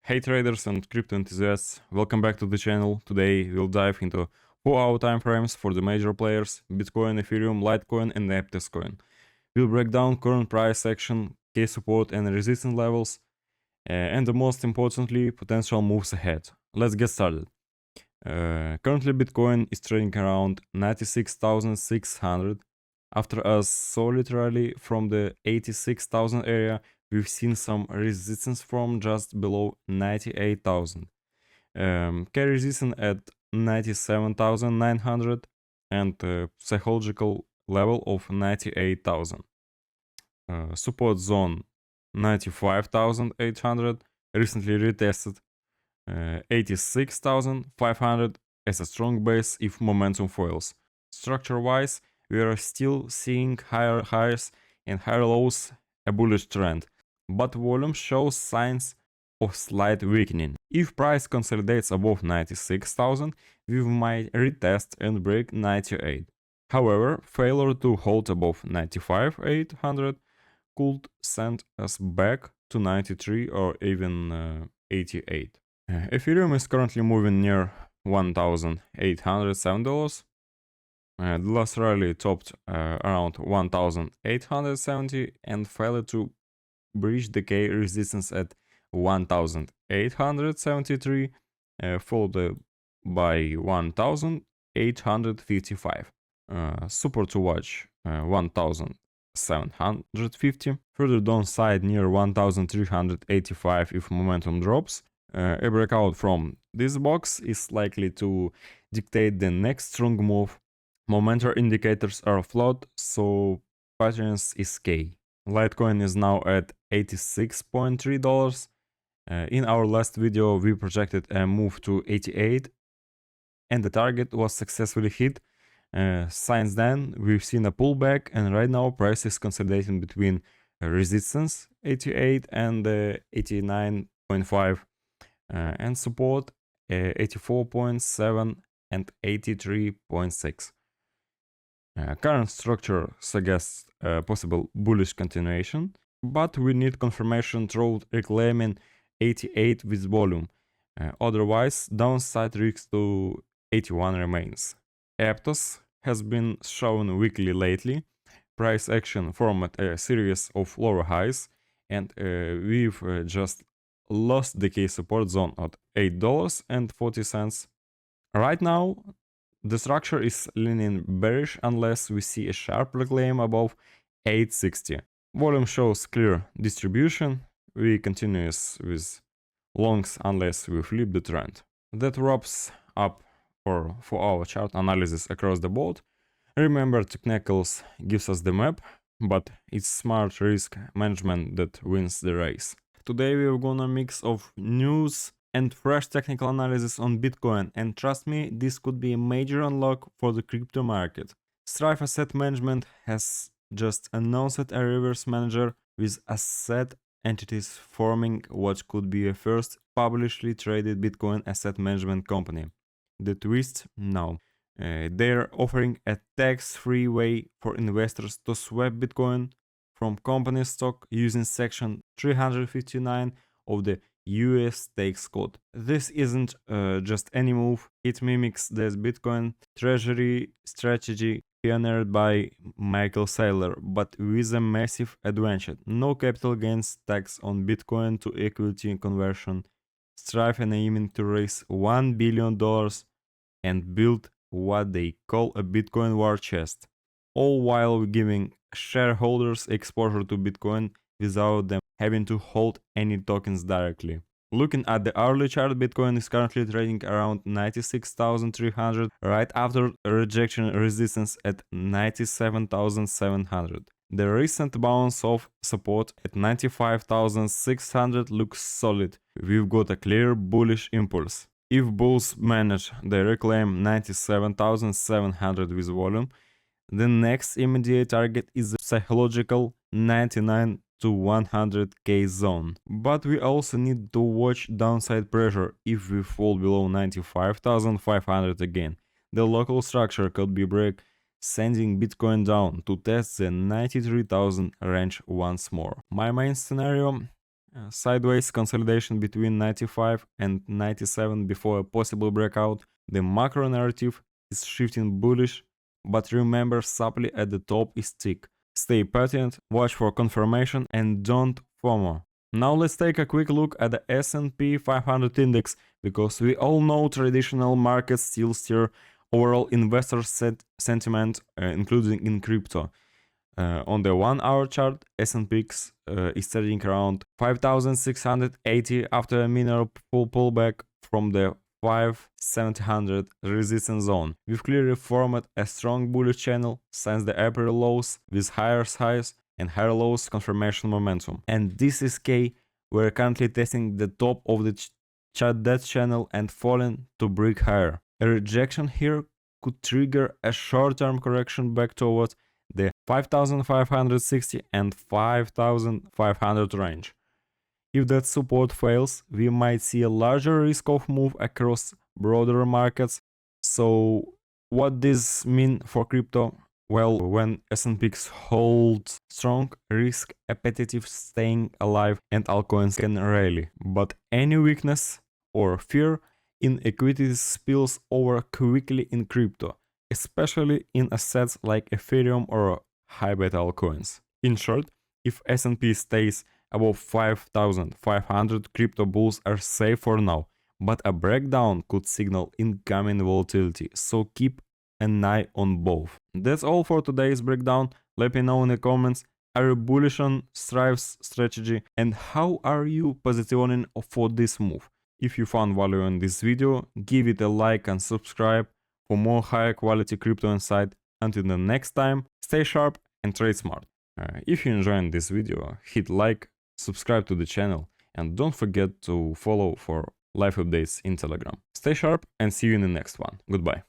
Hey traders and crypto enthusiasts, welcome back to the channel. Today we'll dive into 4-hour time frames for the major players, Bitcoin, Ethereum, Litecoin and APTOS coin. We'll break down current price action, key support and resistance levels, and most importantly, potential moves ahead. Let's get started. Currently Bitcoin is trading around 96,600. After a solid rally from the 86,000 area, we've seen some resistance from just below 98,000. Key resistance at 97,900 and psychological level of 98,000. Support zone 95,800, recently retested 86,500 as a strong base if momentum fails. Structure-wise, we are still seeing higher highs and higher lows, a bullish trend, but volume shows signs of slight weakening. If price consolidates above 96,000, we might retest and break 98. However, failure to hold above 95,800 could send us back to 93 or even 88. Ethereum is currently moving near $1,807. The last rally topped around 1,870 and failed to breach the key resistance at 1,873, followed by 1,855. Support to watch 1,750. Further downside near 1,385 if momentum drops. A breakout from this box is likely to dictate the next strong move. Momentum indicators are flawed, so patience is key. Litecoin is now at $86.3. In our last video, we projected a move to 88, and the target was successfully hit. Since then, we've seen a pullback, and right now price is consolidating between resistance 88 and 89.5. And support 84.7 and 83.6. Current structure suggests a possible bullish continuation, but we need confirmation through reclaiming 88 with volume. Otherwise, downside risk to 81 remains. APTOS has been shown weakly lately. Price action formed a series of lower highs, and we've just lost the key support zone at $8.40. Right now, the structure is leaning bearish unless we see a sharp reclaim above 860. Volume shows clear distribution. We continue with longs unless we flip the trend. That wraps up for our chart analysis across the board. Remember, technicals gives us the map, but it's smart risk management that wins the race. Today we're gonna mix of news and fresh technical analysis on Bitcoin, and trust me, this could be a major unlock for the crypto market. Strife Asset Management has just announced a reverse manager with asset entities forming what could be a first publicly traded Bitcoin asset management company. The twist now. They're offering a tax-free way for investors to swap Bitcoin from company stock using section 359 of the US tax code. This isn't just any move, it mimics the Bitcoin treasury strategy pioneered by Michael Saylor, but with a massive advantage: no capital gains tax on Bitcoin to equity conversion. Strife and aiming to raise $1 billion and build what they call a Bitcoin war chest, all while giving shareholders exposure to Bitcoin without them having to hold any tokens directly. Looking at the hourly chart, Bitcoin is currently trading around 96,300 right after rejection resistance at 97,700. The recent bounce of support at 95,600 looks solid. We've got a clear bullish impulse. If bulls manage, they reclaim 97,700 with volume. The next immediate target is the psychological 99 to 100k zone. But we also need to watch downside pressure if we fall below 95,500 again. The local structure could be break, sending Bitcoin down to test the 93,000 range once more. My main scenario: sideways consolidation between 95 and 97 before a possible breakout. The macro narrative is shifting bullish, but remember supply at the top is thick. Stay patient, watch for confirmation, and don't FOMO. Now let's take a quick look at the S&P 500 index, because we all know traditional markets still steer overall investor sentiment, including in crypto. On the 1 hour chart, S&P is trading around 5,680 after a minor pullback from the 5,700 resistance zone. We've clearly formed a strong bullish channel since the April lows with higher highs and higher lows confirmation momentum. And this is key. We're currently testing the top of the that channel and falling to break higher. A rejection here could trigger a short-term correction back towards the 5,560 and 5,500 range. If that support fails, we might see a larger risk of move across broader markets. So what this mean for crypto? Well, when S&P holds strong, risk appetite staying alive and altcoins can rally. But any weakness or fear in equities spills over quickly in crypto, especially in assets like Ethereum or high beta altcoins. In short, if S&P stays above 5,500, crypto bulls are safe for now, but a breakdown could signal incoming volatility, so keep an eye on both. That's all for today's breakdown. Let me know in the comments, are you bullish on Strive's strategy, and how are you positioning for this move? If you found value in this video, give it a like and subscribe for more high quality crypto insight. Until the next time, stay sharp and trade smart. If you enjoyed this video, hit like, subscribe to the channel, and don't forget to follow for live updates in Telegram. Stay sharp and see you in the next one. Goodbye.